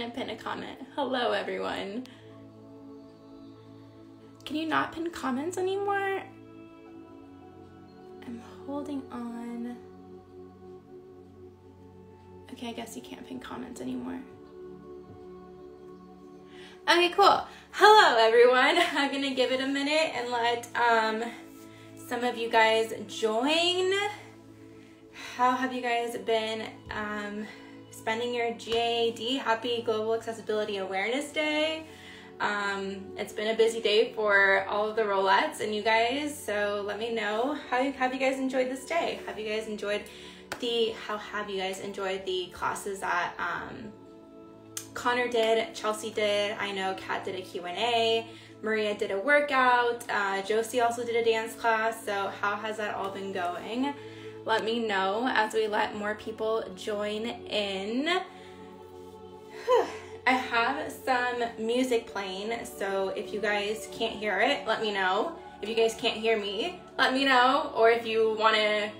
trying to pin a comment. Hello, everyone. Can you not pin comments anymore? I'm holding on. Okay, I guess you can't pin comments anymore. Okay, cool. Hello, everyone. I'm gonna give it a minute and let some of you guys join. How have you guys been spending your GAD? Happy Global Accessibility Awareness Day. It's been a busy day for all of the rolettes and you guys, so let me know how have you guys enjoyed this day? Have you guys enjoyed the classes that Connor did, Chelsea did, I know Kat did a Q&A, Maria did a workout, Josie also did a dance class, so how has that all been going? Let me know as we let more people join in. I have some music playing, so if you guys can't hear it, let me know. If you guys can't hear me, let me know. Or if you want it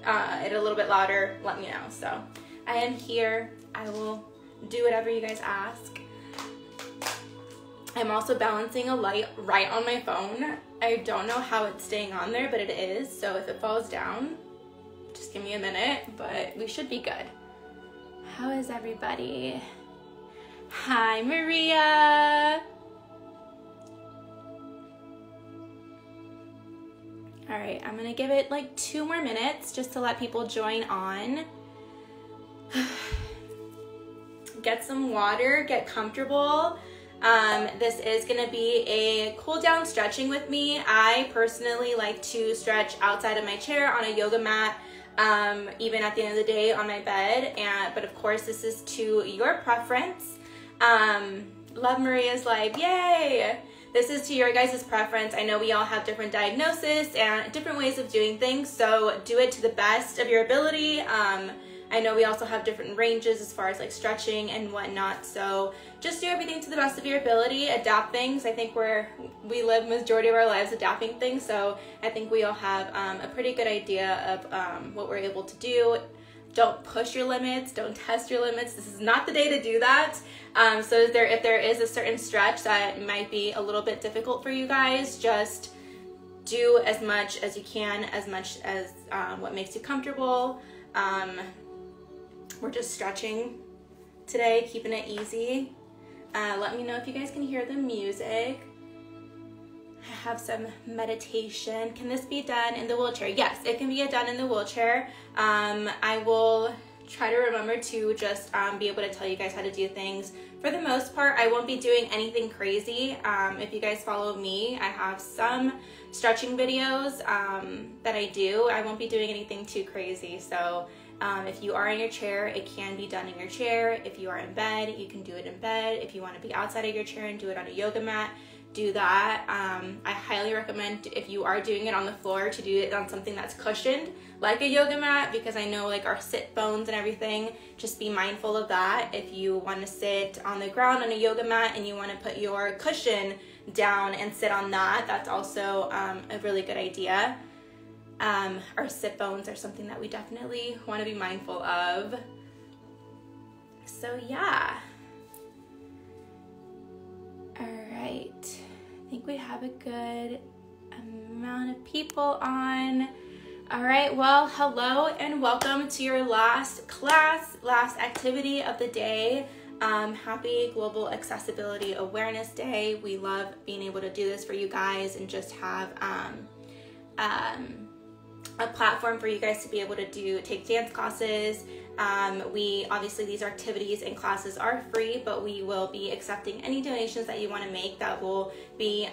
a little bit louder, let me know. So I am here. I will do whatever you guys ask. I'm also balancing a light right on my phone. I don't know how it's staying on there, but it is. So if it falls down, just give me a minute, but we should be good. How is everybody? Hi, Maria. All right, I'm gonna give it like 2 more minutes just to let people join on. Get some water, get comfortable. This is gonna be a cool down stretching with me. I personally like to stretch outside of my chair on a yoga mat, even at the end of the day on my bed. But of course, this is to your preference. Love Maria's live, yay! This is to your guys' preference. I know we all have different diagnosis and different ways of doing things, so do it to the best of your ability. I know we also have different ranges as far as like stretching and whatnot, so just do everything to the best of your ability, adapt things. I think we live majority of our lives adapting things, so I think we all have a pretty good idea of what we're able to do. Don't push your limits, don't test your limits. This is not the day to do that. So if there is a certain stretch that might be a little bit difficult for you guys, just do as much as you can, as much as what makes you comfortable. We're just stretching today, keeping it easy. Let me know if you guys can hear the music. I have some meditation. Can this be done in the wheelchair? Yes, it can be done in the wheelchair. I will try to remember to just be able to tell you guys how to do things. For the most part, I won't be doing anything crazy. If you guys follow me, I have some stretching videos that I do. I won't be doing anything too crazy. So if you are in your chair, it can be done in your chair. If you are in bed, you can do it in bed. If you want to be outside of your chair and do it on a yoga mat, do that. I highly recommend, if you are doing it on the floor, to do it on something that's cushioned like a yoga mat, because I know like our sit bones and everything, just be mindful of that. If you want to sit on the ground on a yoga mat and you want to put your cushion down and sit on that, that's also a really good idea. Our sit bones are something that we definitely want to be mindful of. So yeah. All right, I think we have a good amount of people on. All right, well, hello and welcome to your last class, last activity of the day. Happy Global Accessibility Awareness Day. We love being able to do this for you guys and just have a platform for you guys to be able to take dance classes. We obviously, these activities and classes are free, but we will be accepting any donations that you want to make. That will be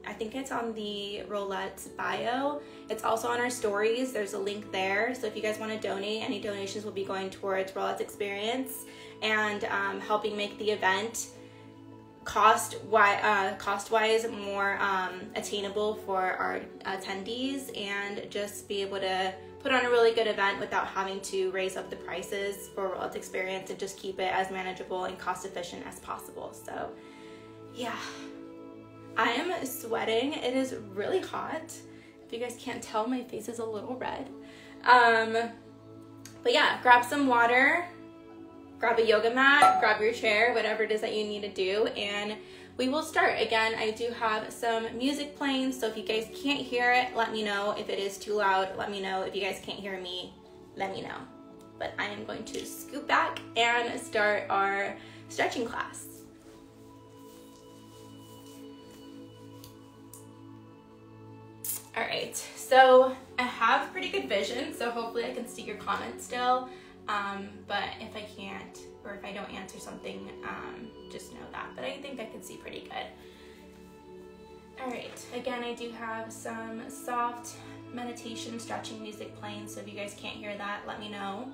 I think it's on the Rolette's bio. It's also on our stories. There's a link there. So if you guys want to donate, any donations will be going towards Rolette's experience and helping make the event cost-wise more attainable for our attendees, and just be able to put on a really good event without having to raise up the prices for Rolette's experience, and just keep it as manageable and cost efficient as possible. So yeah, I am sweating. It is really hot. If you guys can't tell, my face is a little red. But yeah, grab some water. grab a yoga mat, grab your chair, whatever it is that you need to do, and we will start. Again, I do have some music playing, so if you guys can't hear it, let me know. If it is too loud, let me know. If you guys can't hear me, let me know. But I am going to scoot back and start our stretching class. All right, so I have pretty good vision, so hopefully I can see your comments still. But if I can't, or if I don't answer something, just know that. But I think I can see pretty good. All right, again, I do have some soft meditation stretching music playing, so if you guys can't hear that, let me know.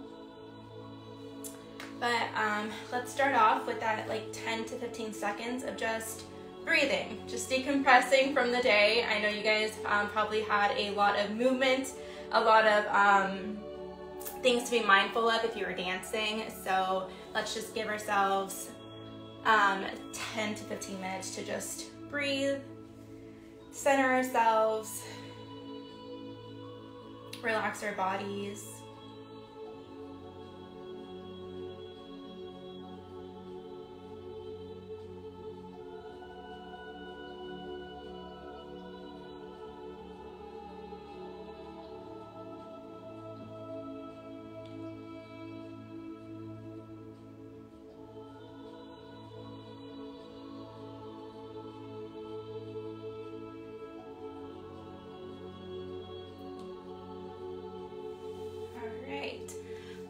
But let's start off with that like 10 to 15 seconds of just breathing, just decompressing from the day. I know you guys probably had a lot of movement, a lot of things to be mindful of if you were dancing. So let's just give ourselves 10 to 15 minutes to just breathe, center ourselves, relax our bodies.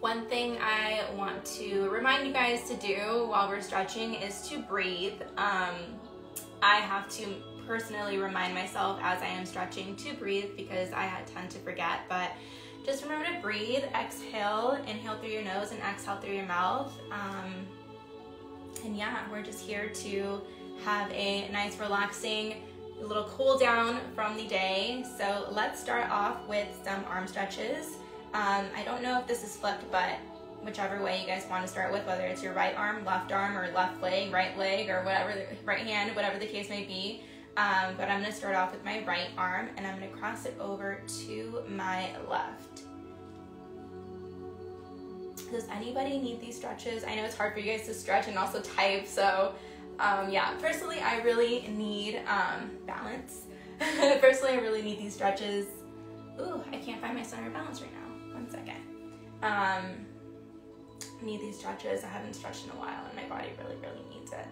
One thing I want to remind you guys to do while we're stretching is to breathe. I have to personally remind myself as I am stretching to breathe because I tend to forget, but just remember to breathe, exhale, inhale through your nose and exhale through your mouth. And yeah, we're just here to have a nice relaxing little cool down from the day. So let's start off with some arm stretches. I don't know if this is flipped, but whichever way you guys want to start with, whether it's your right arm, or left leg, right leg, or whatever, right hand, whatever the case may be. But I'm going to start off with my right arm, and I'm going to cross it over to my left. Does anybody need these stretches? I know it's hard for you guys to stretch and also type, so yeah, personally, I really need balance. Personally, I really need these stretches. Ooh, I can't find my center of balance right now. 1 second. I need these stretches. I haven't stretched in a while and my body really, really needs it.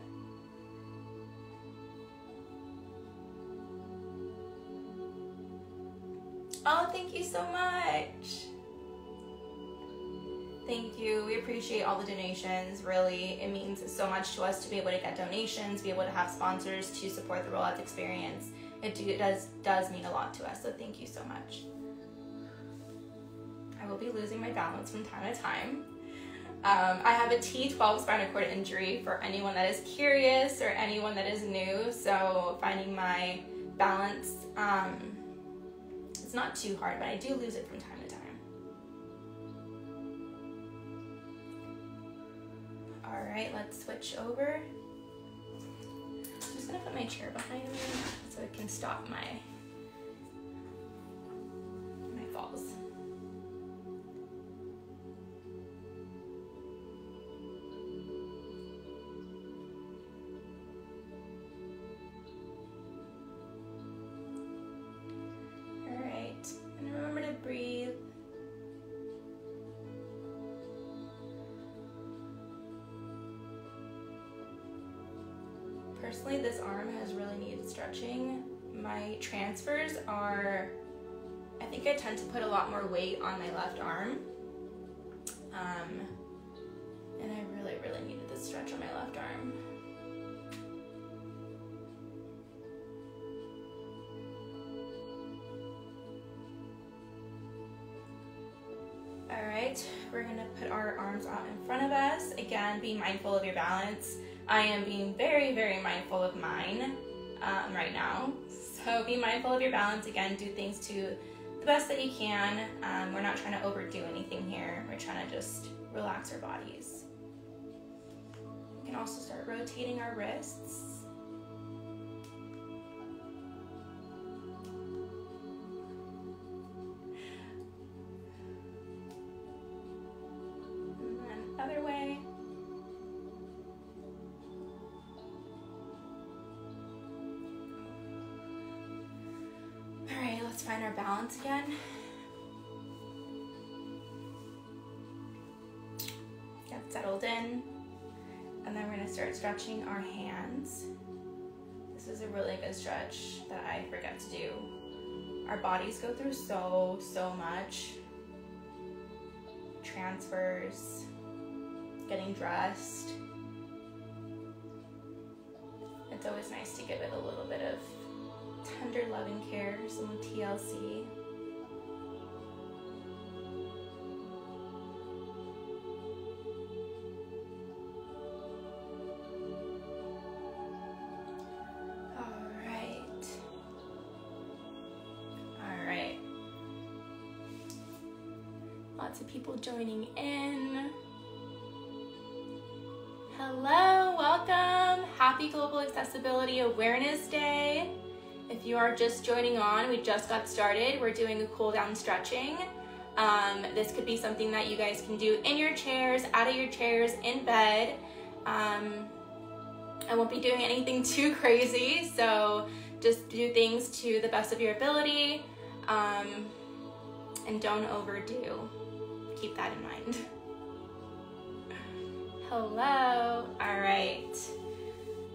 Oh, thank you so much. Thank you. We appreciate all the donations. Really, it means so much to us to be able to get donations, be able to have sponsors to support the rollouts experience. It does mean a lot to us, so thank you so much. I will be losing my balance from time to time. I have a T12 spinal cord injury for anyone that is curious or anyone that is new, so finding my balance, it's not too hard, but I do lose it from time to time. All right, let's switch over. I'm just gonna put my chair behind me so it can stop my falls. All right, and remember to breathe. Personally, this arm has really needed stretching. My transfers are, I think I tend to put a lot more weight on my left arm. And I really, really needed this stretch on my left arm. All right, we're gonna put our arms out in front of us. Again, be mindful of your balance. I am being very, very mindful of mine right now. So be mindful of your balance. Again, do things to the best that you can. We're not trying to overdo anything here. We're trying to just relax our bodies. We can also start rotating our wrists. And then other way. find our balance again. Get settled in. And then we're gonna start stretching our hands. This is a really good stretch that I forget to do. Our bodies go through so much. Transfers, getting dressed. It's always nice to give it a little bit of tender loving care, some TLC. Lots of people joining in. Hello, welcome. Happy Global Accessibility Awareness Day. If you are just joining on, we just got started. We're doing a cool down stretching. This could be something that you guys can do in your chairs, out of your chairs, in bed. I won't be doing anything too crazy, so just do things to the best of your ability, and don't overdo. Keep that in mind. Hello. All right.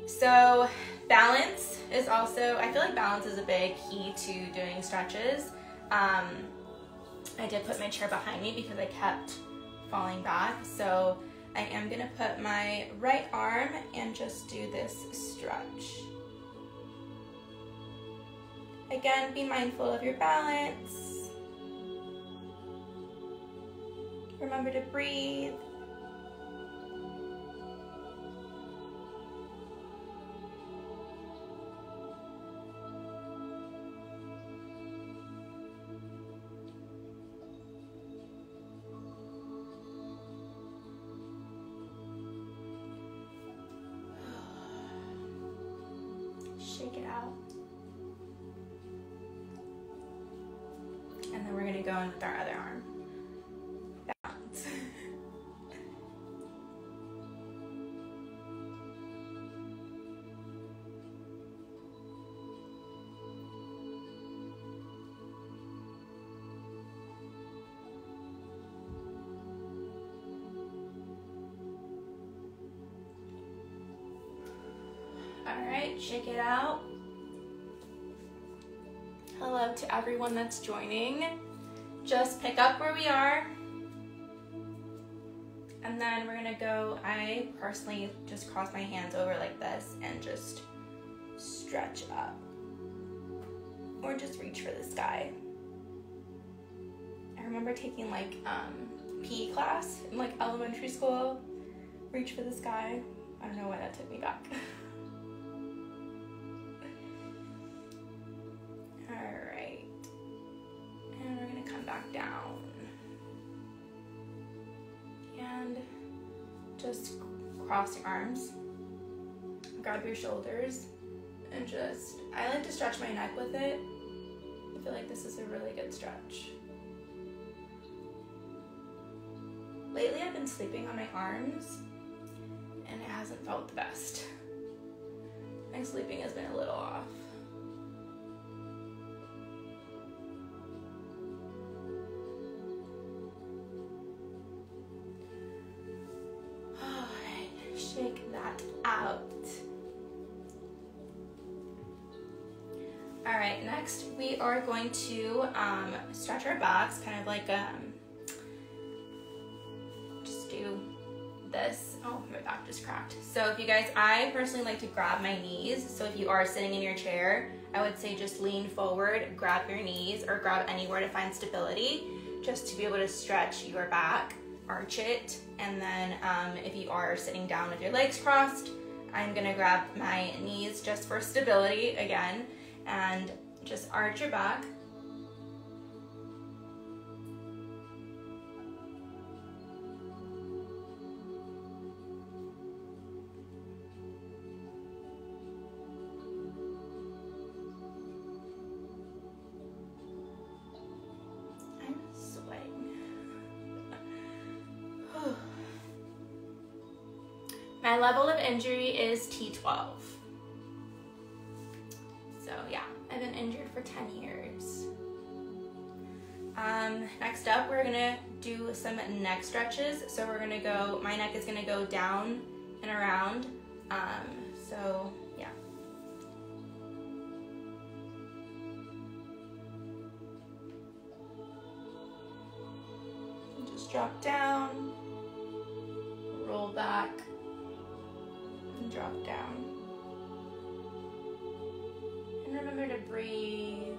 So balance is also, I feel like balance is a big key to doing stretches. I did put my chair behind me because I kept falling back. So I am gonna put my right arm and just do this stretch. Again, be mindful of your balance. Remember to breathe. Shake it out. And then we're going to go in with our other arm. Balance. All right, shake it out. Hello to everyone that's joining. Just pick up where we are. And then we're gonna go, I personally just cross my hands over like this and just stretch up. Or just reach for the sky. I remember taking like PE class in like elementary school. Reach for the sky. I don't know why that took me back. Alright. And we're gonna come back down. And just cross your arms. Grab your shoulders. And just, I like to stretch my neck with it. I feel like this is a really good stretch. Lately I've been sleeping on my arms and it hasn't felt the best. My sleeping has been a little off. Alright, shake that out. Alright, next we are going to stretch our backs, kind of like just do this. Oh, my back just cracked. So if you guys, I personally like to grab my knees. So if you are sitting in your chair, I would say just lean forward, grab your knees, or grab anywhere to find stability, just to be able to stretch your back, arch it. And then if you are sitting down with your legs crossed, I'm gonna grab my knees just for stability again, and just arch your back. I'm sweating. My level of injury is T12. So yeah, I've been injured for 10 years. Next up, we're gonna do some neck stretches. So we're gonna go, my neck is gonna go down and around. So yeah. Just drop down, roll back, and drop down. And remember to breathe.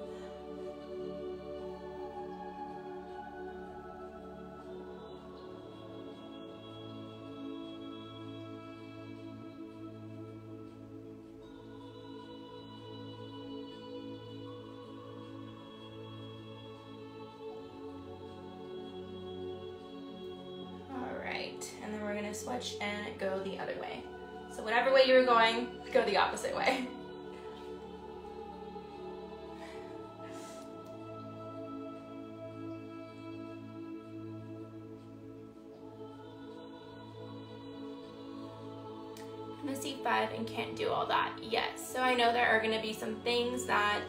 And then we're gonna switch and go the other way. So whatever way you were going, go the opposite way. I'm gonna see 5 and can't do all that. Yes, so I know there are gonna be some things that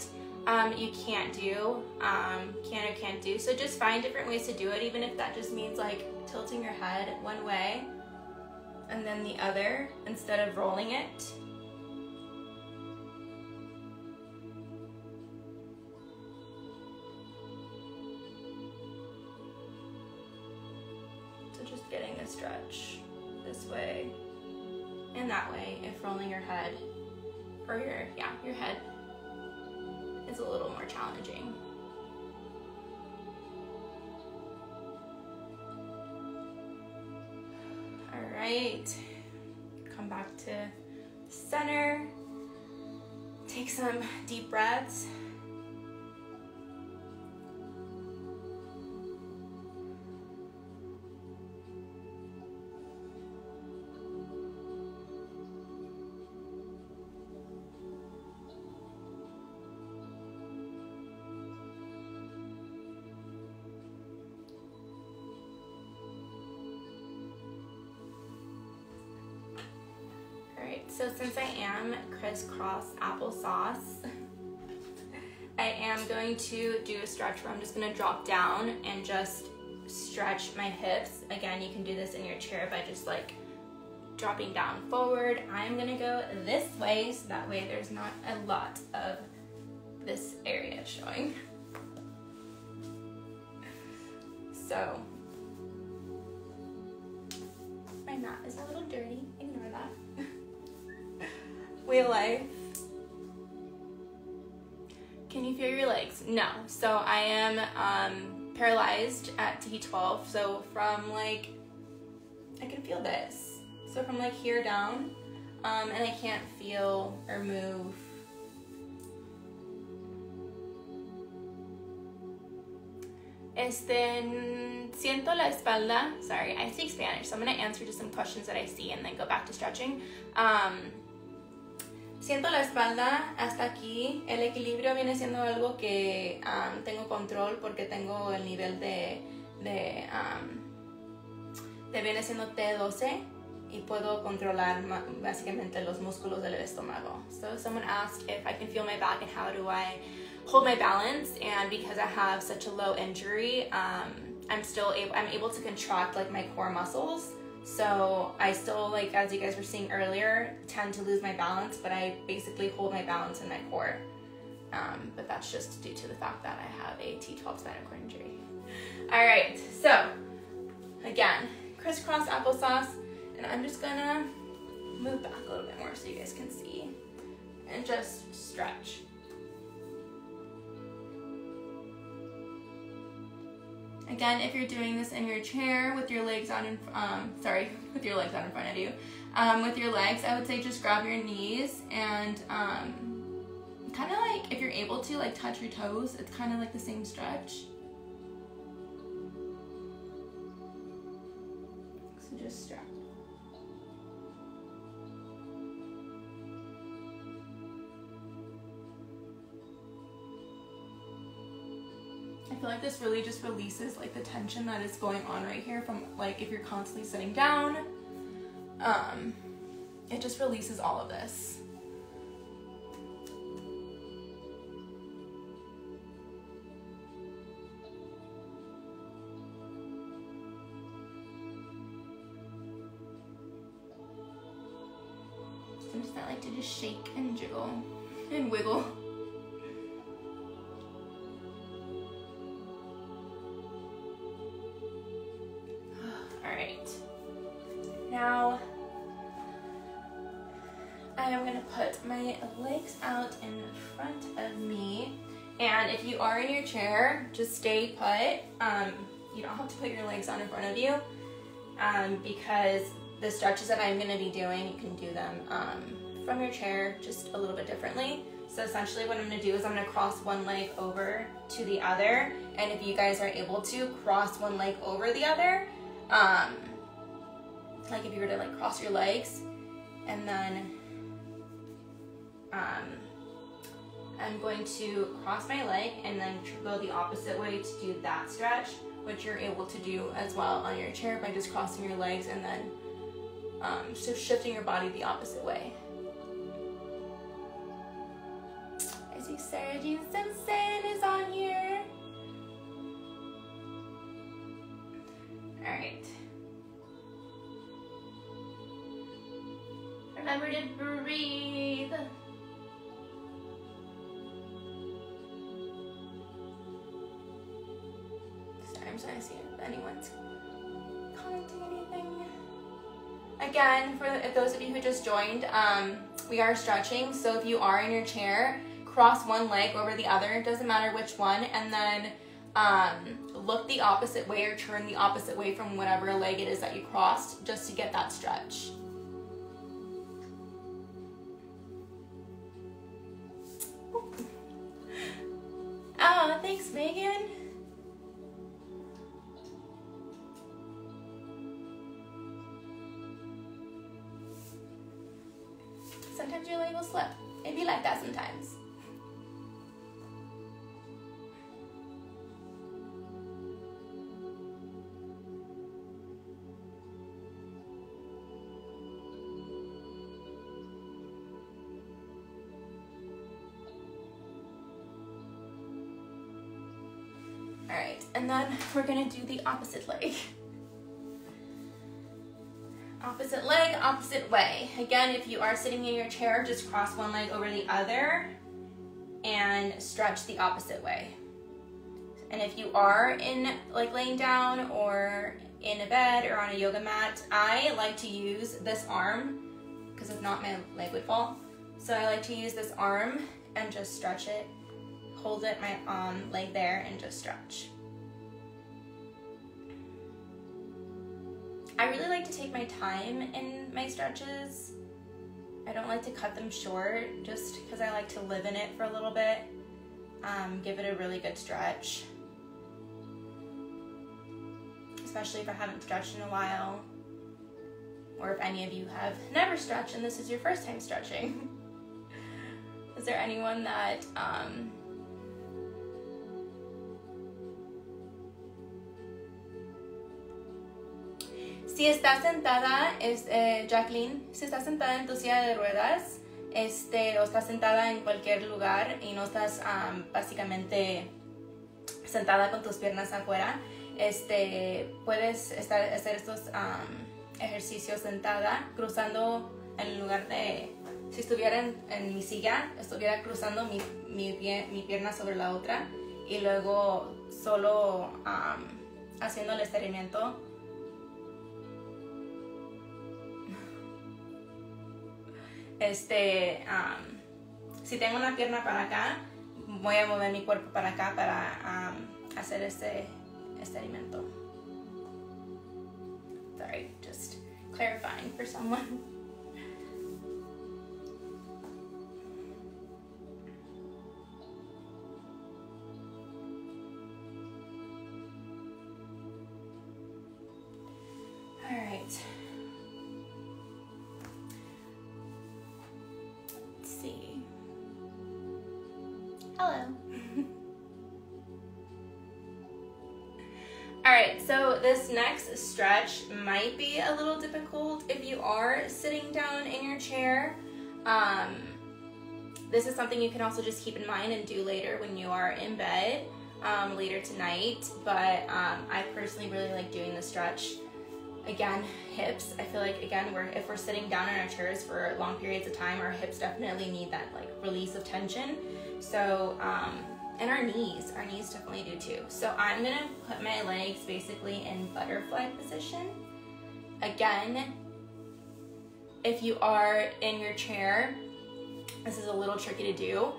you can't do, can or can't do. So just find different ways to do it, even if that just means like tilting your head one way and then the other instead of rolling it. So just getting a stretch this way and that way if rolling your head or your head is a little more challenging. All right, come back to center. Take some deep breaths. So since I am crisscross applesauce, I am going to do a stretch where I'm just gonna drop down and just stretch my hips. Again, you can do this in your chair by just like dropping down forward. I'm gonna go this way so that way there's not a lot of this area showing. So, my mat is a little dirty, ignore that. Wheel life. Can you feel your legs? No. So I am paralyzed at T12. So from like, I can feel this. So from like here down, and I can't feel or move. Siento la espalda. Sorry, I speak Spanish, so I'm gonna answer just some questions that I see and then go back to stretching. Siento la espalda hasta aquí. El equilibrio viene siendo algo que tengo control porque tengo el nivel de viene siendo T12 y puedo controlar básicamente los músculos del estómago. So someone asked if I can feel my back and how do I hold my balance, and because I have such a low injury, I'm able to contract like my core muscles. So I still, like as you guys were seeing earlier, tend to lose my balance, but I basically hold my balance in my core. But that's just due to the fact that I have a T12 spinal cord injury. All right, so again, crisscross applesauce, and I'm just gonna move back a little bit more so you guys can see, and just stretch. Again, if you're doing this in your chair with your legs out in, with your legs out in front of you, with your legs, I would say just grab your knees and kind of like, if you're able to, like touch your toes. It's kind of like the same stretch. So just stretch. I feel like this really just releases like the tension that is going on right here from like if you're constantly sitting down. It just releases all of this. I like to just shake and jiggle and wiggle. All right. Now, I am gonna put my legs out in front of me. And if you are in your chair, just stay put. You don't have to put your legs on in front of you because the stretches that I'm gonna be doing, you can do them from your chair just a little bit differently. So essentially what I'm gonna do is I'm gonna cross one leg over to the other. And if you guys are able to cross one leg over the other, like if you were to like cross your legs and then I'm going to cross my leg and then go the opposite way to do that stretch, which you're able to do as well on your chair by just crossing your legs and then so shifting your body the opposite way. I see Sarah Jean Simpson is on here. All right. Remember to breathe. Sorry, I'm trying to see if anyone's commenting anything. Again, for those of you who just joined, we are stretching. So if you are in your chair, cross one leg over the other, it doesn't matter which one, and then look the opposite way or turn the opposite way from whatever leg it is that you crossed, just to get that stretch. Oh, thanks, Megan. Sometimes your leg will slip. It'd be like that sometimes. All right, and then we're gonna do the opposite leg. Opposite leg, opposite way. Again, if you are sitting in your chair, just cross one leg over the other and stretch the opposite way. And if you are in like laying down or in a bed or on a yoga mat, I like to use this arm because if not, my leg would fall. So I like to use this arm and just stretch it. Hold it, my leg there, and just stretch. I really like to take my time in my stretches. I don't like to cut them short just because I like to live in it for a little bit. Give it a really good stretch. Especially if I haven't stretched in a while. Or if any of you have never stretched and this is your first time stretching. Is there anyone that si estás sentada, Jacqueline, si estás sentada en tu silla de ruedas, o estás sentada en cualquier lugar y no estás básicamente sentada con tus piernas afuera, puedes hacer estos ejercicios sentada, cruzando en lugar de, si estuviera en mi silla, estuviera cruzando mi pierna sobre la otra y luego solo haciendo el estiramiento. Si tengo una pierna para acá, voy a mover mi cuerpo para acá para hacer este estiramiento. Sorry, just clarifying for someone. All right. Hello. Alright, so this next stretch might be a little difficult if you are sitting down in your chair. This is something you can also just keep in mind and do later when you are in bed, later tonight. But I personally really like doing the stretch Again, hips, I feel like, again, if we're sitting down in our chairs for long periods of time, our hips definitely need that like release of tension. So, and our knees definitely do too. So I'm gonna put my legs basically in butterfly position. Again, if you are in your chair, this is a little tricky to do,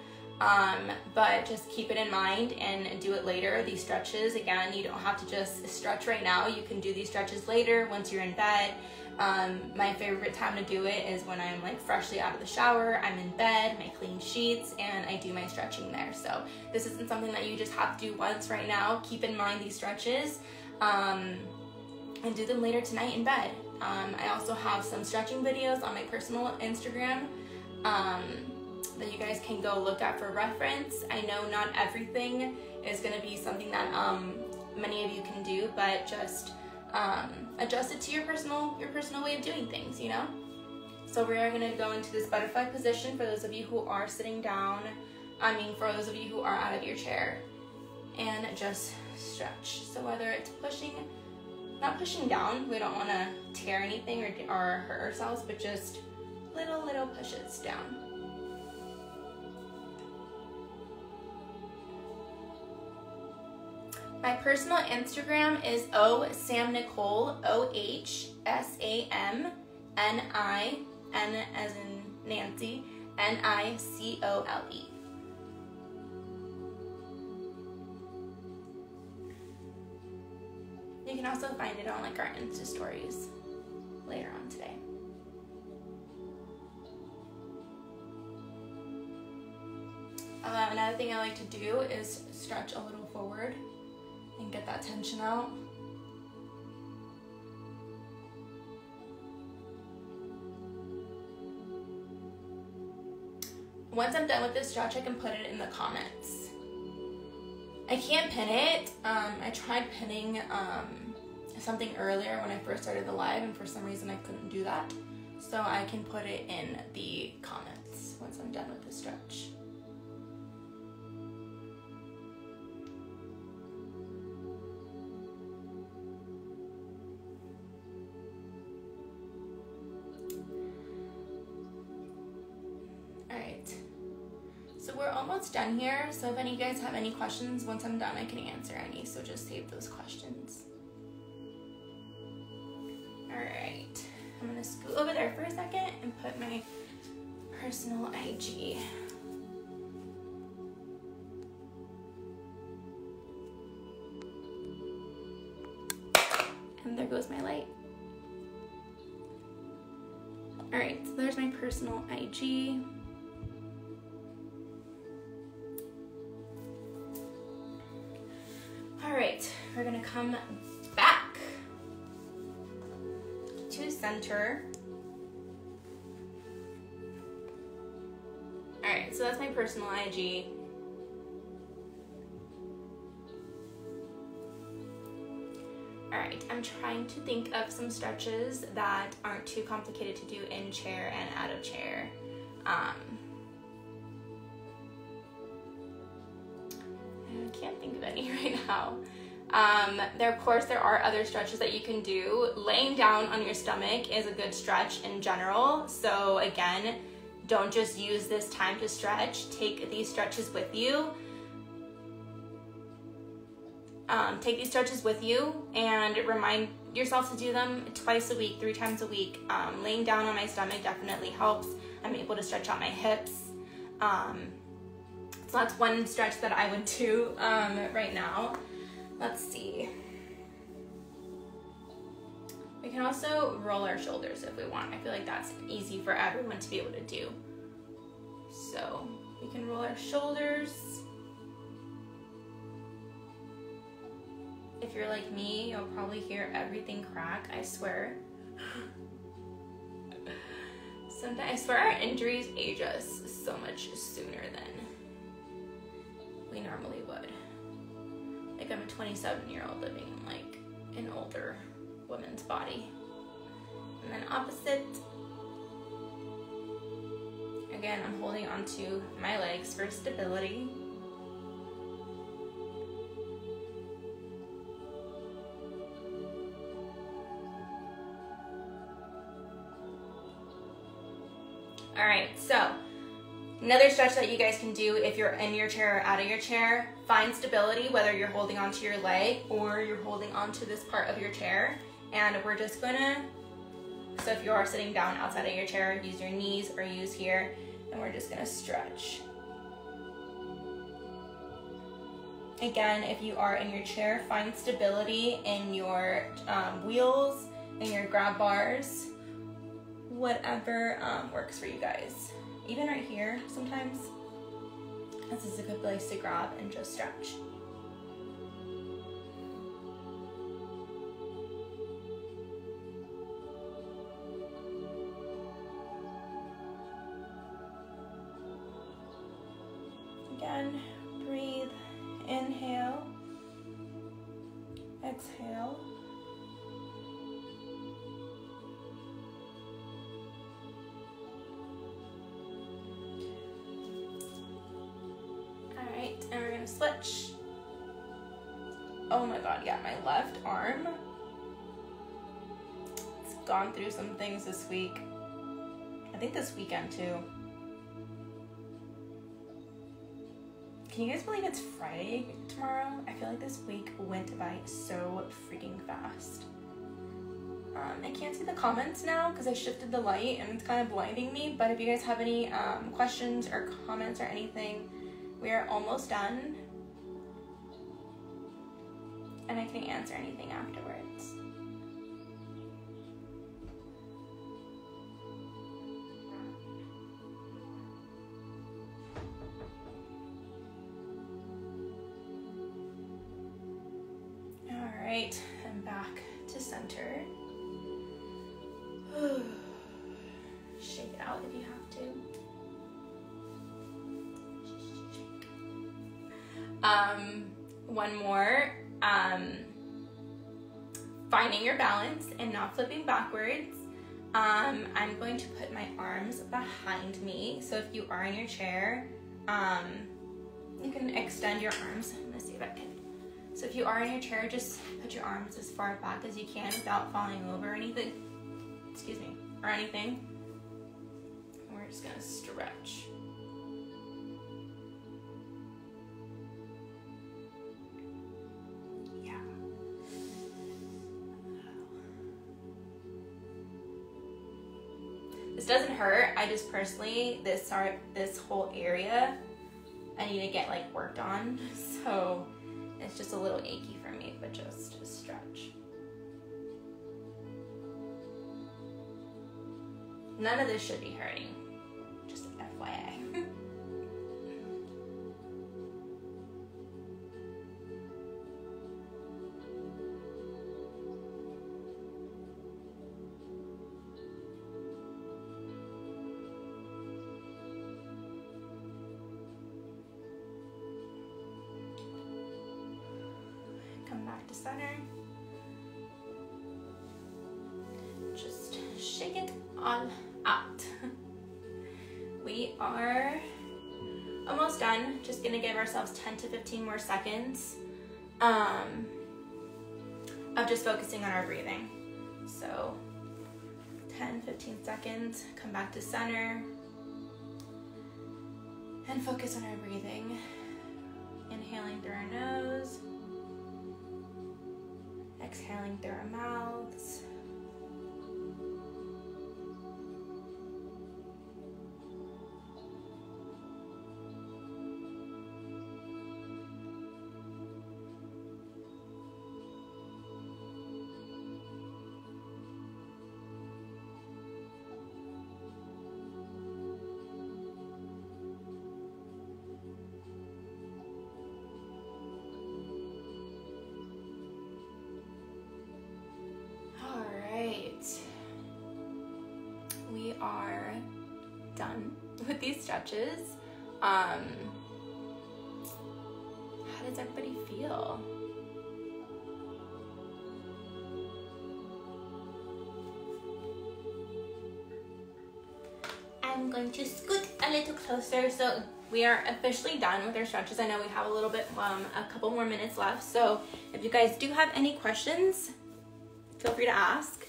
but just keep it in mind and do it later. These stretches, again, you don't have to just stretch right now. You can do these stretches later once you're in bed. My favorite time to do it is when I'm like freshly out of the shower, I'm in bed, my clean sheets, and I do my stretching there. So this isn't something that you just have to do once right now. Keep in mind these stretches and do them later tonight in bed. I also have some stretching videos on my personal Instagram that you guys can go look at for reference. I know not everything is going to be something that many of you can do, but just adjust it to your personal way of doing things, you know? So we are going to go into this butterfly position for those of you who are sitting down, for those of you who are out of your chair, and just stretch. So whether it's not pushing down, we don't want to tear anything or hurt ourselves, but just little pushes down. My personal Instagram is osamnicole, OHSAMNIN as in Nancy, NICOLE. You can also find it on like our Insta stories later on today. Another thing I like to do is stretch a little forward and get that tension out. Once I'm done with this stretch, I can put it in the comments. I can't pin it. I tried pinning something earlier when I first started the live, and for some reason I couldn't do that. So I can put it in the comments once I'm done with the stretch. So we're almost done here, so if any of you guys have any questions, once I'm done I can answer any, so just save those questions. Alright, I'm going to scoot over there for a second and put my personal IG. And there goes my light. Alright, so there's my personal IG. Alright, we're gonna come back to center. Alright, so that's my personal IG. Alright, I'm trying to think of some stretches that aren't too complicated to do in chair and out of chair. I can't think of any right now. Of course, there are other stretches that you can do. Laying down on your stomach is a good stretch in general. So again, don't just use this time to stretch. Take these stretches with you. Take these stretches with you and remind yourself to do them twice a week, 3 times a week. Laying down on my stomach definitely helps. I'm able to stretch out my hips. So that's one stretch that I would do right now. Let's see. We can also roll our shoulders if we want. I feel like that's easy for everyone to be able to do. So we can roll our shoulders. If you're like me, you'll probably hear everything crack, I swear. Sometimes, I swear our injuries age us so much sooner than we normally would. Like I'm a 27-year-old living in like an older woman's body. And then opposite. Again, I'm holding onto my legs for stability. Another stretch that you guys can do if you're in your chair or out of your chair, find stability, whether you're holding onto your leg or you're holding onto this part of your chair. And we're just gonna, so if you are sitting down outside of your chair, use your knees or use here, and we're just gonna stretch. Again, if you are in your chair, find stability in your wheels, in your grab bars, whatever works for you guys. Even right here, sometimes, this is a good place to grab and just stretch. Again, breathe, inhale, exhale. And we're gonna switch. Oh my God, yeah, my left arm, it's gone through some things this week. I think this weekend too. Can you guys believe it's Friday tomorrow? I feel like this week went by so freaking fast. I can't see the comments now because I shifted the light and it's kind of blinding me, but if you guys have any questions or comments or anything, we are almost done, and I can answer anything afterwards. All right, and back to center. Shake it out if you have to. One more, finding your balance and not flipping backwards. I'm going to put my arms behind me. So if you are in your chair, you can extend your arms. I'm gonna see if I can. So if you are in your chair, just put your arms as far back as you can without falling over or anything. Excuse me, or anything. And we're just gonna stretch. This doesn't hurt. I just personally, this whole area, I need to get like worked on. So it's just a little achy for me, but just stretch. None of this should be hurting, just FYI. To center. Just shake it all out. We are almost done. Just gonna give ourselves 10 to 15 more seconds of just focusing on our breathing. So 10-15 seconds, come back to center and focus on our breathing. Inhaling through our nose, exhaling through our mouths. We are done with these stretches. How does everybody feel? I'm going to scoot a little closer. So we are officially done with our stretches. I know we have a little bit, a couple more minutes left. So if you guys do have any questions, feel free to ask.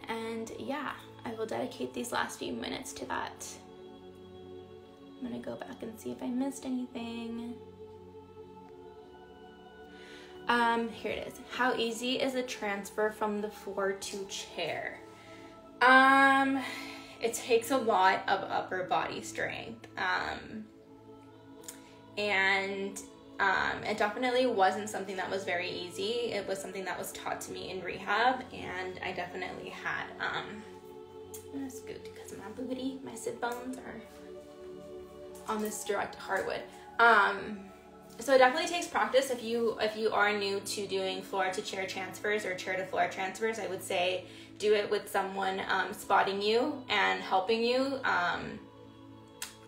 And yeah, I will dedicate these last few minutes to that. I'm gonna go back and see if I missed anything. Here it is. How easy is the transfer from the floor to chair? It takes a lot of upper body strength. And it definitely wasn't something that was very easy. It was something that was taught to me in rehab, and I definitely had, I'm gonna scoot because my booty, my sit bones are on this direct hardwood. So it definitely takes practice. If you are new to doing floor to chair transfers or chair to floor transfers, I would say do it with someone spotting you and helping you.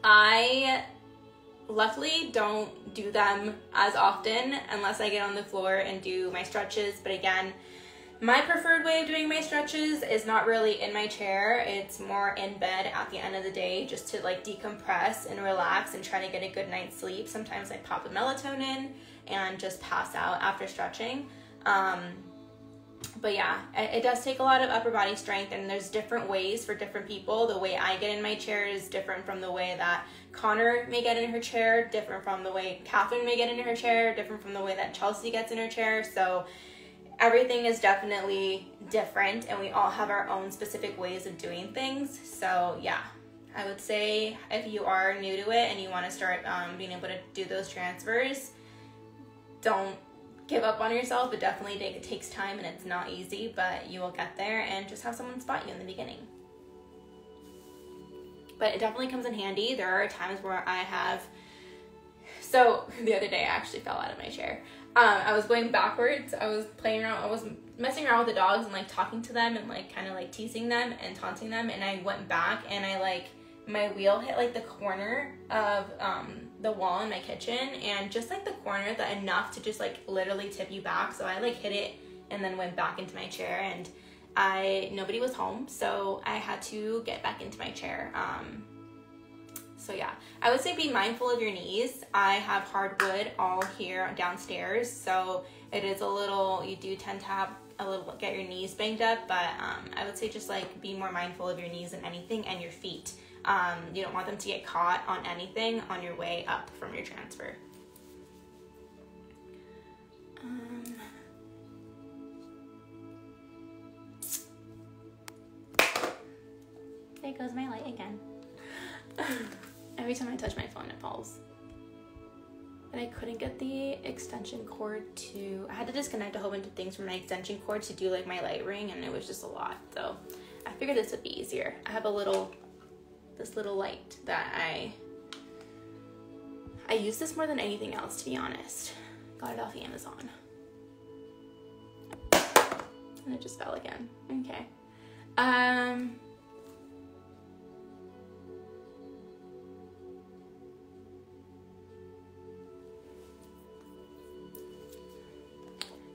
I luckily don't do them as often unless I get on the floor and do my stretches. But again, my preferred way of doing my stretches is not really in my chair. It's more in bed at the end of the day, just to like decompress and relax and try to get a good night's sleep. Sometimes I pop a melatonin and just pass out after stretching. But yeah, it does take a lot of upper body strength, and there's different ways for different people. The way I get in my chair is different from the way that Connor may get in her chair, different from the way Catherine may get in her chair, different from the way that Chelsea gets in her chair. So everything is definitely different, and we all have our own specific ways of doing things. So yeah, I would say if you are new to it and you want to start being able to do those transfers, don't give up on yourself. It definitely takes time, and it's not easy, but you will get there, and just have someone spot you in the beginning. But it definitely comes in handy. There are times where I have, so the other day I actually fell out of my chair. I was going backwards. I was playing around. I was messing around with the dogs and like talking to them and like kind of like teasing them and taunting them. And I went back, and I like, my wheel hit like the corner of the wall in my kitchen, and just like the corner, that enough to just like literally tip you back. So I like hit it and then went back into my chair, and nobody was home, so I had to get back into my chair. So yeah, I would say be mindful of your knees. I have hardwood all here downstairs, so it is a little, you do tend to have a little, get your knees banged up, but I would say just like be more mindful of your knees than anything, and your feet. You don't want them to get caught on anything on your way up from your transfer. There goes my light again. Every time I touch my phone, it falls. And I couldn't get the extension cord to, I had to disconnect a whole bunch of things from my extension cord to do like my light ring, and it was just a lot. So I figured this would be easier. I have this little light that I use this more than anything else, to be honest. Got it off Amazon. And it just fell again. Okay.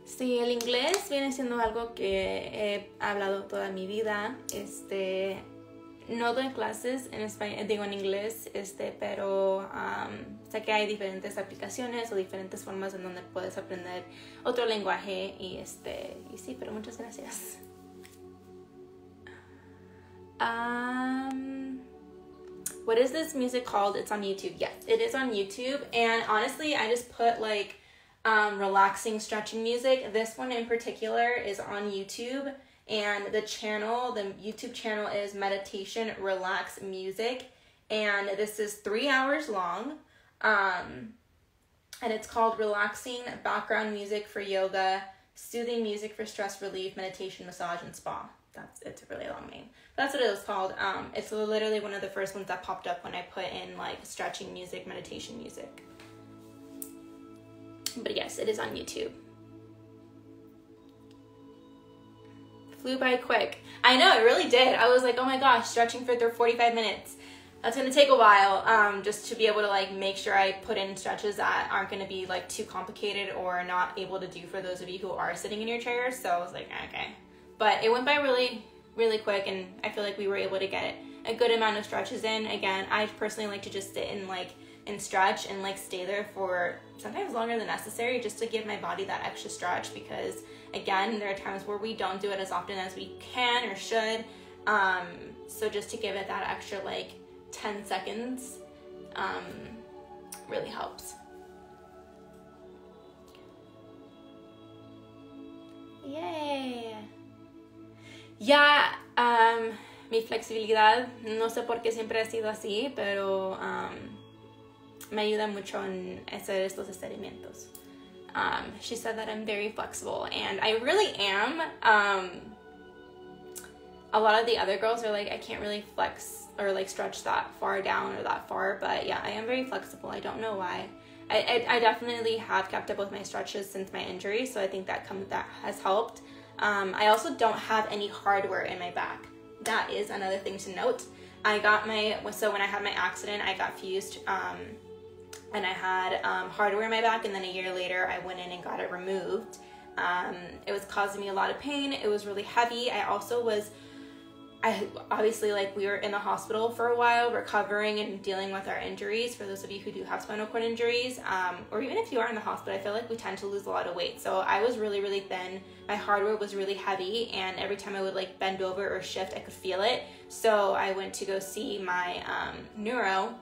Sí, el inglés viene siendo algo que he hablado toda mi vida. No doy clases en español, digo en inglés, pero sé que hay diferentes aplicaciones o diferentes formas en donde puedes aprender otro lenguaje, y sí, pero muchas gracias. What is this music called? It's on YouTube. Yes, it is on YouTube, and honestly, I just put like relaxing stretching music. This one in particular is on YouTube, and the YouTube channel is Meditation Relax Music, and this is 3 hours long, and it's called Relaxing Background Music for Yoga, Soothing Music for Stress Relief, Meditation, Massage, and Spa. It's a really long name. That's what it was called. It's literally one of the first ones that popped up when I put in like stretching music, meditation music. But yes, it is on YouTube. Flew by quick. I know, it really did. I was like, oh my gosh, stretching for 45 minutes. That's gonna take a while, just to be able to like make sure I put in stretches that aren't gonna be like too complicated or not able to do for those of you who are sitting in your chairs. So I was like, okay. But it went by really, really quick, and I feel like we were able to get a good amount of stretches in. Again, I personally like to just sit and stretch and like stay there for sometimes longer than necessary, just to give my body that extra stretch, because again, there are times where we don't do it as often as we can or should. So just to give it that extra like 10 seconds really helps. Yay. Ya, mi flexibilidad, no sé por qué siempre ha sido así, pero me ayuda mucho en hacer estos estiramientos. She said that I'm very flexible, and I really am. A lot of the other girls are like, I can't really flex or like stretch that far down or that far, but yeah, I am very flexible. I don't know why. I definitely have kept up with my stretches since my injury, so I think that has helped. I also don't have any hardware in my back. That is another thing to note. So when I had my accident, I got fused, and I had hardware in my back, and then a year later, I went in and got it removed. It was causing me a lot of pain. It was really heavy. Obviously, like, we were in the hospital for a while recovering and dealing with our injuries. For those of you who do have spinal cord injuries, or even if you are in the hospital, I feel like we tend to lose a lot of weight. So I was really, really thin. My hardware was really heavy, and every time I would like bend over or shift, I could feel it. So I went to go see my neuro,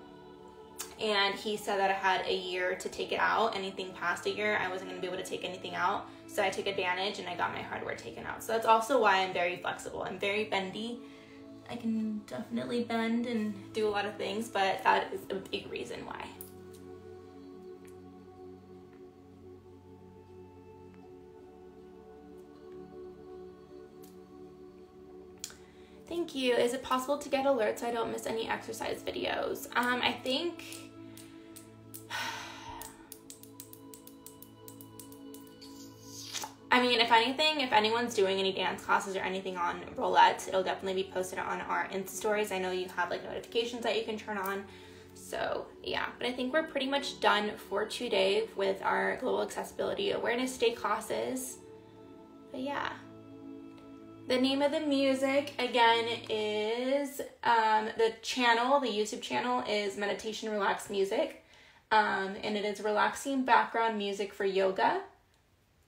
and he said that I had a year to take it out. Anything past a year, I wasn't going to be able to take anything out. So I took advantage and I got my hardware taken out. So that's also why I'm very flexible. I'm very bendy. I can definitely bend and do a lot of things, but that is a big reason why. Thank you. Is it possible to get alerts so I don't miss any exercise videos? I think if anything, if anyone's doing any dance classes or anything on Roulette, it'll definitely be posted on our Insta stories. I know you have like notifications that you can turn on. So yeah, but I think we're pretty much done for today with our Global Accessibility Awareness Day classes. But yeah. The name of the music, again, is the YouTube channel is Meditation Relax Music. And it is relaxing background music for yoga,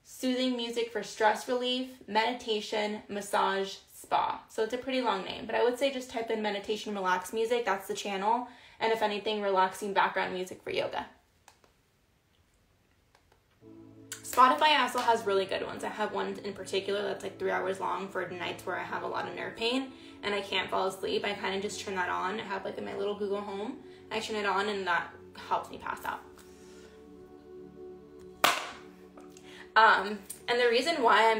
soothing music for stress relief, meditation, massage, spa. So it's a pretty long name, but I would say just type in Meditation Relax Music. That's the channel. And if anything, relaxing background music for yoga. Spotify also has really good ones. I have one in particular that's like 3 hours long for nights where I have a lot of nerve pain and I can't fall asleep. I kind of just turn that on. I have like in my little Google Home. I turn it on and that helps me pass out. And the reason why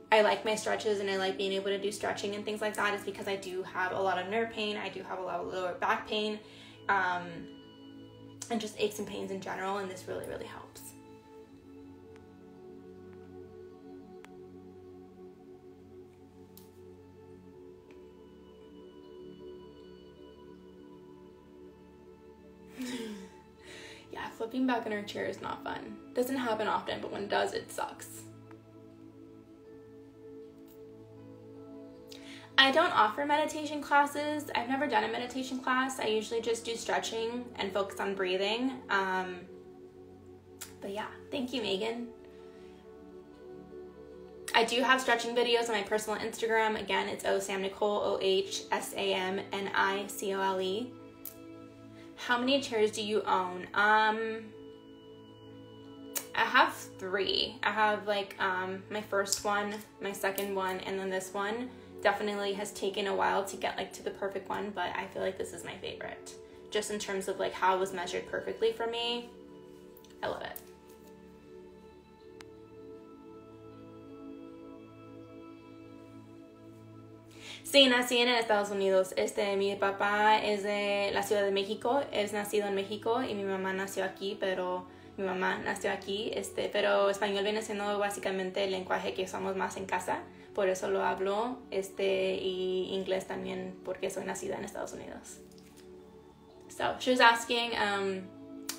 I like my stretches and I like being able to do stretching and things like that is because I do have a lot of nerve pain. I do have a lot of lower back pain, and just aches and pains in general. And this really, really helps. Yeah, flipping back in our chair is not fun. Doesn't happen often, but when it does, it sucks. I don't offer meditation classes. I've never done a meditation class. I usually just do stretching and focus on breathing. But yeah, thank you, Megan. I do have stretching videos on my personal Instagram. Again, it's OSamNicole, OHSAMNICOLE. How many chairs do you own? I have 3. I have like my first one, my second one, and then this one. Definitely has taken a while to get like to the perfect one, but I feel like this is my favorite. Just in terms of like how it was measured perfectly for me. I love it. Sí, nací en Estados Unidos. Mi papá es de la Ciudad de México, es nacido en México y mi mamá nació aquí, pero pero español viene siendo básicamente el lenguaje que usamos más en casa, por eso lo hablo, y inglés también porque soy nacida en Estados Unidos. So she was asking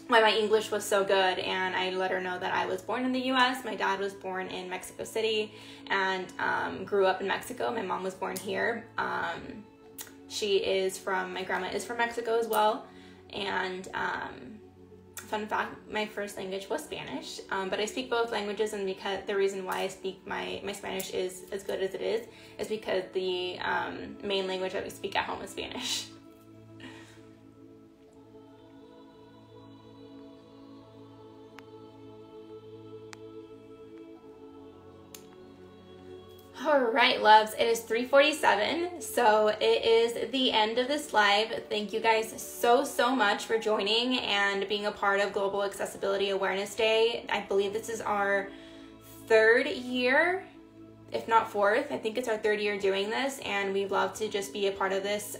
why my English was so good, and I let her know that I was born in the U.S. My dad was born in Mexico City and grew up in Mexico. My mom was born here. My grandma is from Mexico as well, and fun fact, my first language was Spanish, but I speak both languages, and because the reason why I speak my Spanish is as good as it is because the main language that we speak at home is Spanish. All right, loves, it is 3:47, so it is the end of this live. Thank you guys so much for joining and being a part of Global Accessibility Awareness Day. I believe this is our 3rd year, if not 4th. I think it's our 3rd year doing this, and we'd love to just be a part of this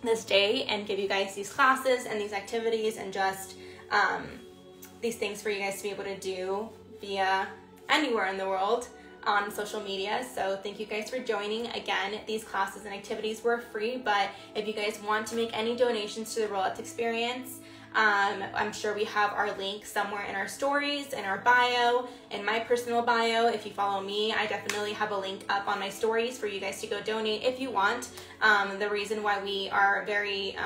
this day and give you guys these classes and these activities and just these things for you guys to be able to do via anywhere in the world on social media. So thank you guys for joining. Again, these classes and activities were free, but if you guys want to make any donations to the Rolettes Experience, I'm sure we have our link somewhere in our stories, in our bio, in my personal bio. If you follow me, I definitely have a link up on my stories for you guys to go donate if you want. The reason why we are very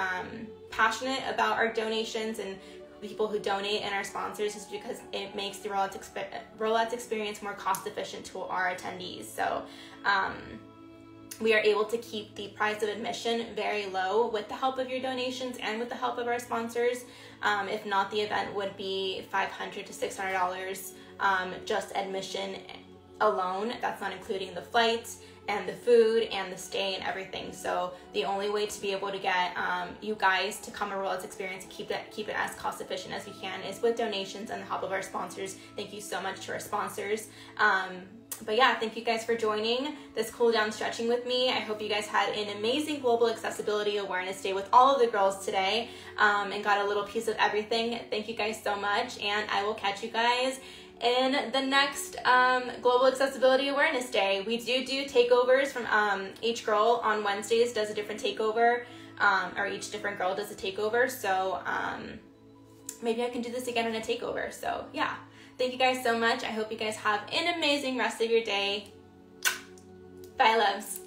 passionate about our donations and people who donate and our sponsors is because it makes the Rolettes Experience more cost efficient to our attendees. So we are able to keep the price of admission very low with the help of your donations and with the help of our sponsors. If not, the event would be $500 to $600 just admission alone. That's not including the flights and the food and the stay and everything. So the only way to be able to get you guys to come to Rolettes Experience and keep it as cost efficient as we can is with donations and the help of our sponsors. Thank you so much to our sponsors. But yeah, thank you guys for joining this cool down stretching with me. I hope you guys had an amazing Global Accessibility Awareness Day with all of the girls today and got a little piece of everything. Thank you guys so much, and I will catch you guys in the next Global Accessibility Awareness Day. We do takeovers from each girl on Wednesdays does a different takeover, or each different girl does a takeover. So maybe I can do this again in a takeover. So yeah, thank you guys so much. I hope you guys have an amazing rest of your day. Bye, loves.